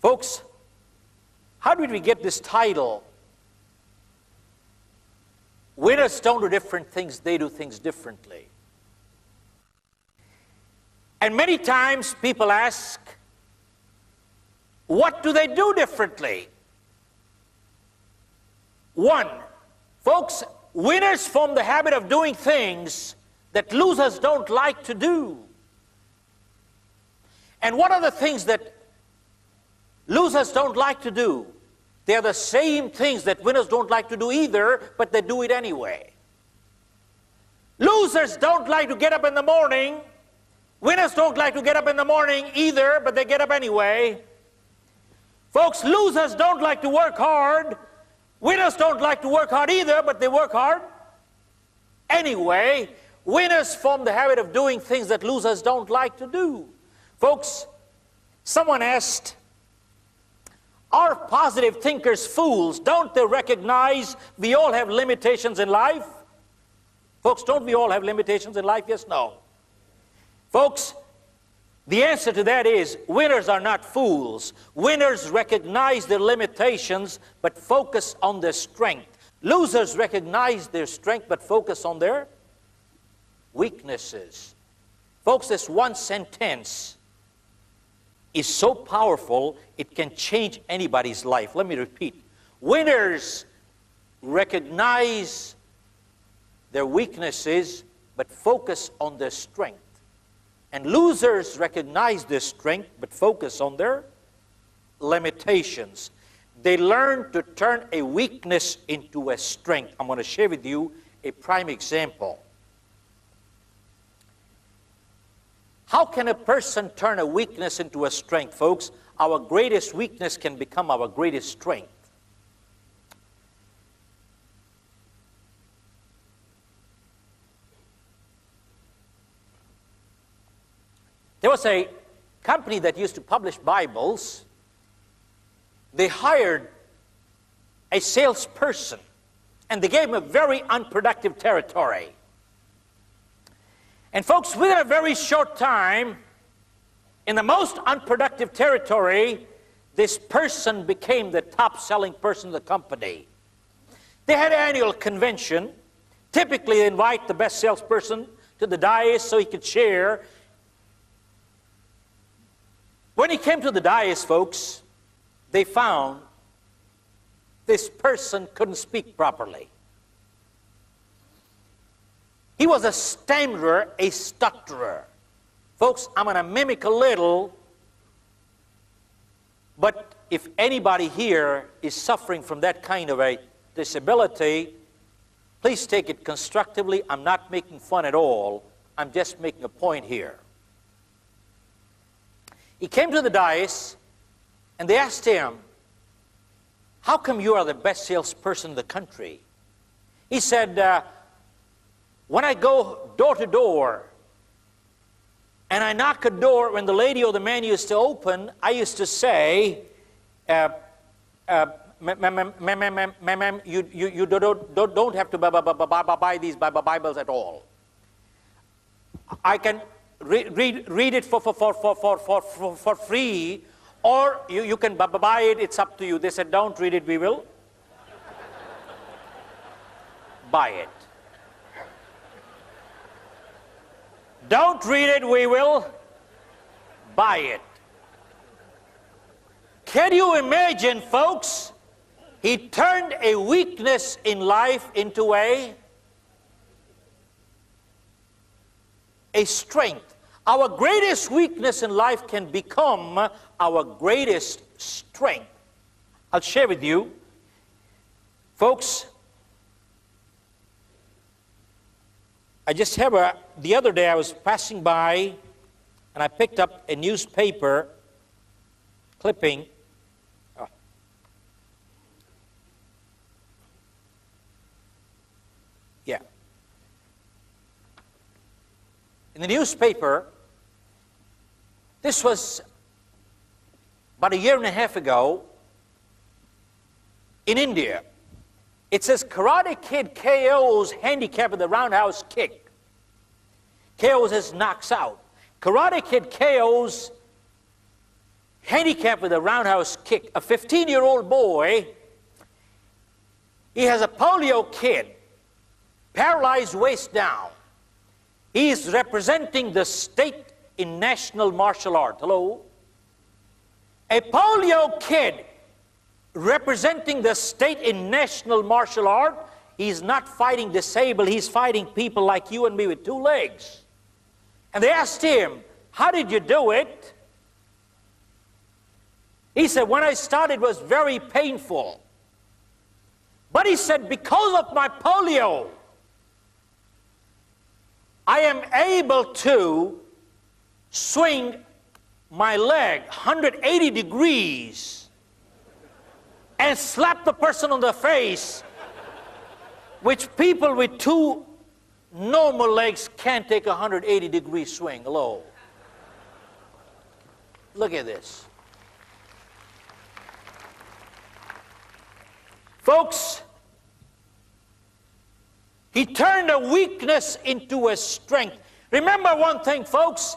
Folks, how did we get this title? Winners don't do different things, they do things differently. And many times people ask, what do they do differently? One, folks, winners form the habit of doing things that losers don't like to do. And what are the things that losers don't like to do? They're the same things that winners don't like to do either, but they do it anyway. Losers don't like to get up in the morning. Winners don't like to get up in the morning either, but they get up anyway. Folks, losers don't like to work hard. Winners don't like to work hard either, but they work hard anyway. Winners form the habit of doing things that losers don't like to do. Folks, someone asked, are positive thinkers fools? Don't they recognize we all have limitations in life? Folks, don't we all have limitations in life? Yes, no. Folks, the answer to that is winners are not fools. Winners recognize their limitations but focus on their strength. Losers recognize their strength but focus on their weaknesses. Folks, this one sentence is so powerful it can change anybody's life. Let me repeat. Winners recognize their weaknesses but focus on their strength. And losers recognize their strength but focus on their limitations. They learn to turn a weakness into a strength. I'm going to share with you a prime example. How can a person turn a weakness into a strength, folks? Our greatest weakness can become our greatest strength. There was a company that used to publish Bibles. They hired a salesperson, and they gave him a very unproductive territory. And folks, within a very short time, in the most unproductive territory, this person became the top-selling person of the company. They had an annual convention. Typically, they invite the best salesperson to the dais so he could share. When he came to the dais, folks, they found this person couldn't speak properly. He was a stammerer, a stutterer. Folks, I'm going to mimic a little, but if anybody here is suffering from that kind of a disability, please take it constructively. I'm not making fun at all. I'm just making a point here. He came to the dais, and they asked him, how come you are the best salesperson in the country? He said, when I go door to door, and I knock a door, when the lady or the man used to open, I used to say, ma'am, you don't have to buy these Bibles at all. I can read it for free, or you can buy it, it's up to you. They said, don't read it, we will buy it. Don't read it, we will buy it. Can you imagine, folks? He turned a weakness in life into a strength. Our greatest weakness in life can become our greatest strength. I'll share with you, folks. I just have the other day I was passing by and I picked up a newspaper clipping. Yeah. In the newspaper, this was about 1.5 years ago in India. It says, Karate Kid KO's handicap with the roundhouse kick. KO's his knocks out. Karate Kid KO's handicapped with a roundhouse kick. A 15-year-old boy, he has a polio kid, paralyzed waist down. He is representing the state in national martial art. Hello? A polio kid representing the state in national martial art. He's not fighting disabled, he's fighting people like you and me with 2 legs. And they asked him, how did you do it? He said, when I started it was very painful. But he said, because of my polio, I am able to swing my leg 180 degrees and slap the person on the face, which people with 2 normal legs can't take a 180-degree swing. Hello. Look at this. Folks, he turned a weakness into a strength. Remember one thing, folks.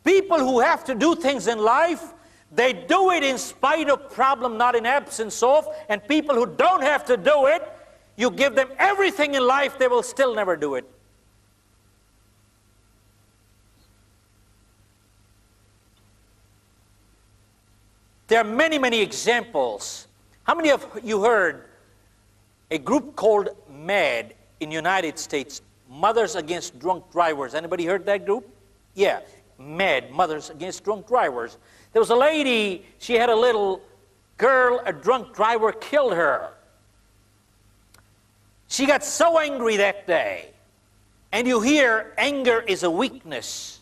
People who have to do things in life, they do it in spite of problem, not in absence of. And people who don't have to do it, you give them everything in life, they will still never do it. There are many, many examples. How many of you heard a group called MAD in the United States, Mothers Against Drunk Drivers? Anybody heard that group? Yeah, MAD, Mothers Against Drunk Drivers. There was a lady, she had a little girl, a drunk driver killed her. She got so angry that day. And you hear anger is a weakness.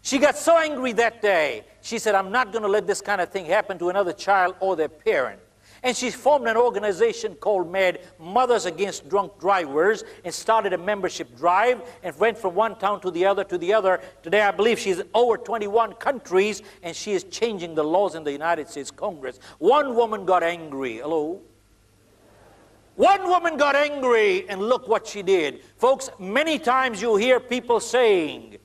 She got so angry that day, she said, I'm not going to let this kind of thing happen to another child or their parent. And she formed an organization called MAD, Mothers Against Drunk Drivers, and started a membership drive and went from one town to the other to the other. Today, I believe she's in over 21 countries, and she is changing the laws in the United States Congress. One woman got angry. Hello? One woman got angry, and look what she did. Folks, many times you hear people saying,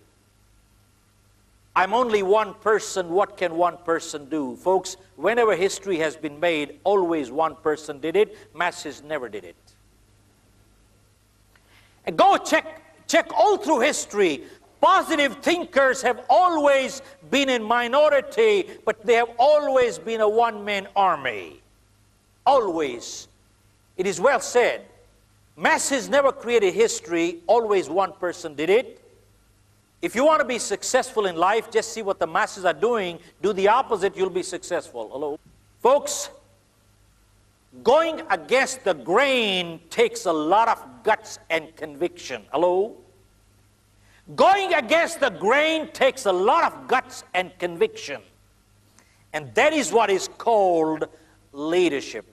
I'm only one person, what can one person do? Folks, whenever history has been made, always one person did it. Masses never did it. And go check all through history. Positive thinkers have always been in minority, but they have always been a one-man army. Always. It is well said. Masses never created history, always one person did it. If you want to be successful in life, just see what the masses are doing. Do the opposite, you'll be successful. Hello? Folks, going against the grain takes a lot of guts and conviction. Hello? Going against the grain takes a lot of guts and conviction. And that is what is called leadership.